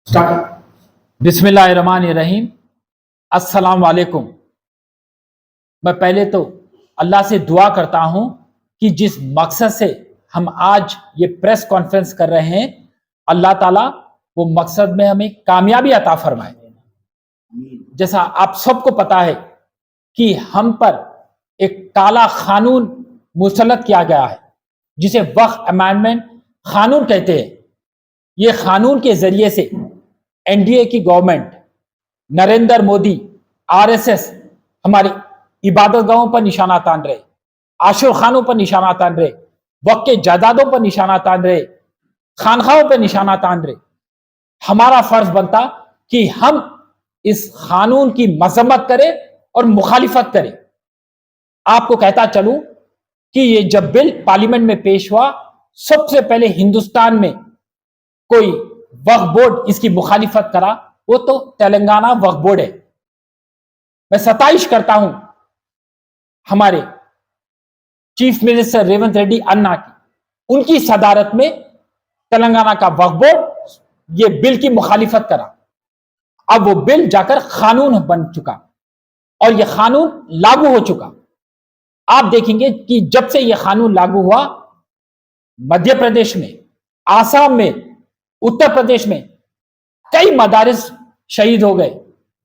बिस्मिल्लाहिर्रहमानिर्रहीम। अस्सलाम वालेकुम। मैं पहले तो अल्लाह से दुआ करता हूं कि जिस मकसद से हम आज ये प्रेस कॉन्फ्रेंस कर रहे हैं, अल्लाह ताला वो मकसद में हमें कामयाबी अता फरमाए। जैसा आप सबको पता है कि हम पर एक काला कानून मुसल्लत किया गया है जिसे वक्फ अमेंडमेंट कानून कहते हैं। ये कानून के जरिए से एनडीए की गवर्नमेंट, नरेंद्र मोदी, आरएसएस हमारी इबादत गाहों पर निशाना तान रहे, आशुर खानों पर निशाना तान रहे, वक्त के जायदादों पर निशाना तान रहे, खानखाओं पर निशाना तान रहे। हमारा फर्ज बनता कि हम इस कानून की मजम्मत करें और मुखालिफत करें। आपको कहता चलूं कि ये जब बिल पार्लियामेंट में पेश हुआ, सबसे पहले हिंदुस्तान में कोई वक्फ बोर्ड इसकी मुखालिफत करा, वो तो तेलंगाना वक्फ बोर्ड है। मैं सताइश करता हूं हमारे चीफ मिनिस्टर रेवंत रेड्डी अन्ना की, उनकी सदारत में तेलंगाना का वक्फ बोर्ड ये बिल की मुखालिफत करा। अब वो बिल जाकर कानून बन चुका और ये कानून लागू हो चुका। आप देखेंगे कि जब से ये कानून लागू हुआ, मध्य प्रदेश में, आसाम में, उत्तर प्रदेश में कई मदारिस शहीद हो गए,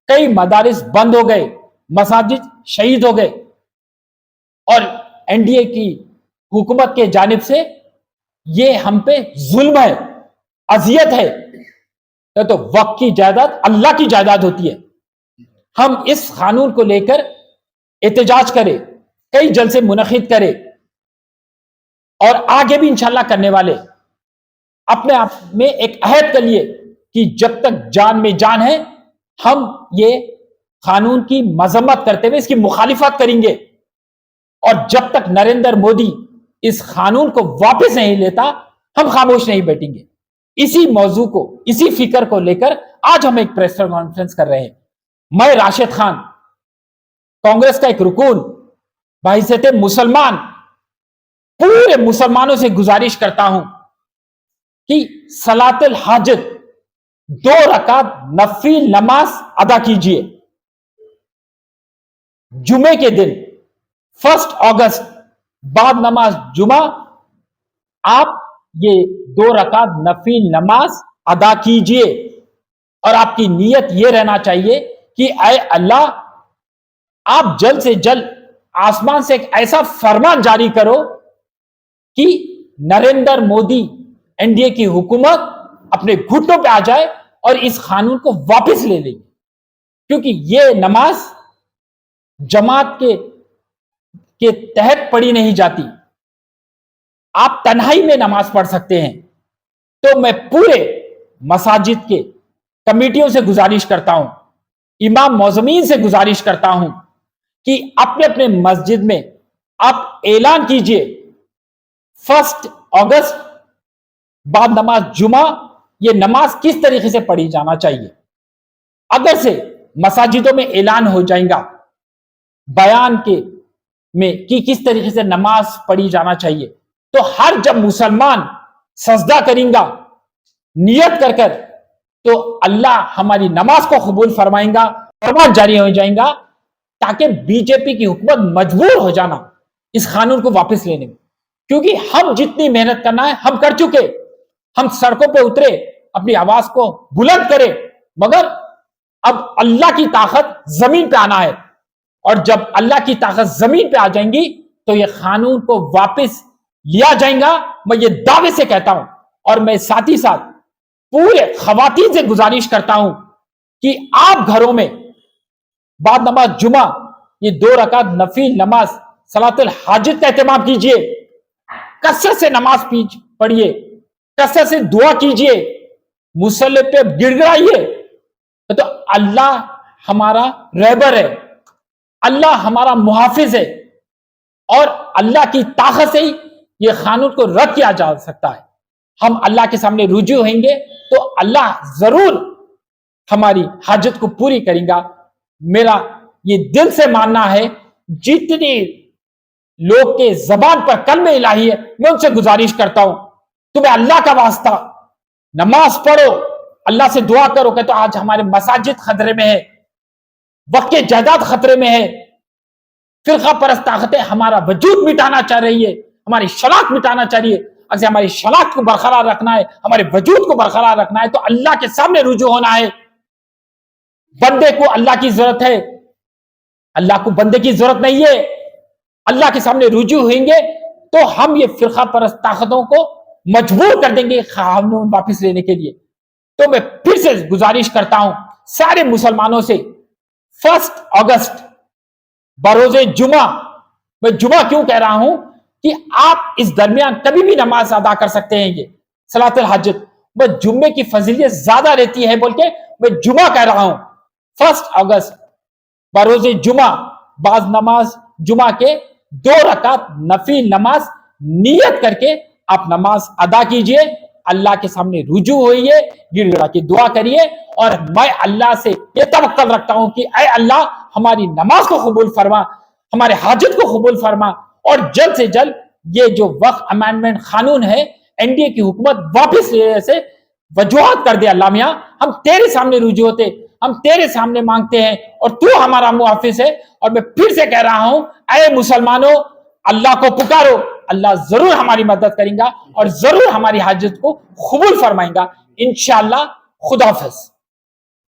कई मदारिस बंद हो गए, मसाजिद शहीद हो गए। और एनडीए की हुकूमत के जानिब से ये हम पे जुल्म है, अजियत है। तो वक्त की जायदाद अल्लाह की जायदाद होती है। हम इस कानून को लेकर एहतजाज करें, कई जलसे मुनक़िद करें और आगे भी इंशाल्लाह करने वाले। अपने आप में एक अहद कर लिए कि जब तक जान में जान है, हम ये कानून की मजम्मत करते हुए इसकी मुखालिफत करेंगे। और जब तक नरेंद्र मोदी इस कानून को वापस नहीं लेता, हम खामोश नहीं बैठेंगे। इसी मौजू को, इसी फिक्र को लेकर आज हम एक प्रेस कॉन्फ्रेंस कर रहे हैं। मैं राशिद खान, कांग्रेस का एक रुकून, बहैसियत मुसलमान पूरे मुसलमानों से गुजारिश करता हूं कि सलातुल हाजत 2 रकात नफिल नमाज अदा कीजिए। जुमे के दिन 1 अगस्त बाद नमाज जुमा आप ये 2 रकात नफिल नमाज अदा कीजिए। और आपकी नीयत यह रहना चाहिए कि ऐ अल्लाह, आप जल्द से जल्द आसमान से एक ऐसा फरमान जारी करो कि नरेंद्र मोदी, एनडीए की हुकूमत अपने घुटनों पे आ जाए और इस कानून को वापस ले लेगी। क्योंकि ये नमाज जमात के तहत पढ़ी नहीं जाती, आप तन्हाई में नमाज पढ़ सकते हैं। तो मैं पूरे मसाजिद के कमेटियों से गुजारिश करता हूं, इमाम मौजमीन से गुजारिश करता हूं कि अपने अपने मस्जिद में आप ऐलान कीजिए 1 अगस्त बाद नमाज जुमा ये नमाज किस तरीके से पढ़ी जाना चाहिए। अगर से मसाजिदों में ऐलान हो जाएगा बयान के में कि किस तरीके से नमाज पढ़ी जाना चाहिए, तो हर जब मुसलमान सजदा करेगा नियत कर कर, तो अल्लाह हमारी नमाज को कबूल फरमाएगा, फरमान जारी हो जाएगा, ताकि बीजेपी की हुकूमत मजबूर हो जाना इस कानून को वापस लेने में। क्योंकि हम जितनी मेहनत करना है हम कर चुके, हम सड़कों पे उतरे, अपनी आवाज को बुलंद करें, मगर अब अल्लाह की ताकत जमीन पे आना है। और जब अल्लाह की ताकत जमीन पे आ जाएंगी तो ये कानून को वापस लिया जाएगा, मैं ये दावे से कहता हूं। और मैं साथ ही साथ पूरे खवातीन से गुजारिश करता हूं कि आप घरों में बाद नमाज जुमा ये 2 रकात नफिल नमाज सलातुल हाजत का एहतमाम कीजिए, कसरत से नमाज पढ़िए, कसरत से दुआ कीजिए, मुसल्ले पे गिड़गिड़ाइए। तो अल्लाह हमारा रहबर है, अल्लाह हमारा मुहाफिज है और अल्लाह की ताकत से ही यह कानून को रद्द किया जा सकता है। हम अल्लाह के सामने रुजू होंगे तो अल्लाह जरूर हमारी हाजत को पूरी करेगा। मेरा ये दिल से मानना है, जितने लोग के जबान पर कलमे इलाही है, मैं उनसे गुजारिश करता हूं, तुम्हें अल्लाह का वास्ता नमाज पढ़ो, اللہ سے دعا کرو کہ تو آج ہمارے مساجد خطرے میں ہے، وقت کے جائیداد خطرے میں ہے، فرقہ پرست طاقتیں ہمارا وجود مٹانا چاہ رہی ہے، ہماری شناخت مٹانا چاہ رہی ہے۔ اگر ہماری شناخت کو برقرار رکھنا ہے، ہمارے وجود کو برقرار رکھنا ہے، تو اللہ کے سامنے رجوع ہونا ہے۔ بندے کو اللہ کی ضرورت ہے، اللہ کو بندے کی ضرورت نہیں ہے۔ اللہ کے سامنے رجوع ہوئیں گے تو ہم یہ فرقہ پرست طاقتوں کو مجبور کر دیں گے قانون واپس لینے کے لیے۔ تو میں پھر سے گزارش کرتا ہوں سارے مسلمانوں سے، 1 اگست بروز جمعہ، میں جمعہ کیوں کہہ رہا ہوں کہ آپ اس درمیان کبھی بھی نماز ادا کر سکتے ہیں، یہ صلاۃ الحاجت، میں جمعے کی فضیلت زیادہ رہتی ہے بول کے میں جمعہ کہہ رہا ہوں۔ 1 اگست بروز جمعہ بعض نماز جمعہ کے 2 رکعت نفل نماز نیت کر کے آپ نماز ادا کیجئے، اللہ کے سامنے رجوع ہوئیے، گڑ گڑا کی دعا کریے، اور میں اللہ سے یہ توقع رکھتا ہوں کہ اے اللہ ہماری نماز کو قبول فرما، ہمارے حاجت کو قبول فرما، اور جلد سے جلد یہ جو وقت امینڈمنٹ قانون ہے NDA کی حکومت واپس لینے سے وجوہات کر دے۔ اللہ میاں ہم تیرے سامنے رجوع ہوتے، ہم تیرے سامنے مانگتے ہیں، اور تو ہمارا محافظ ہے۔ اور میں پھر سے کہہ رہا ہوں اے مسلمانوں، اللہ کو پکارو، اللہ ضرور ہماری مدد کریں گا اور ضرور ہماری حاجت کو قبول فرمائیں گا انشاءاللہ۔ خدا حافظ۔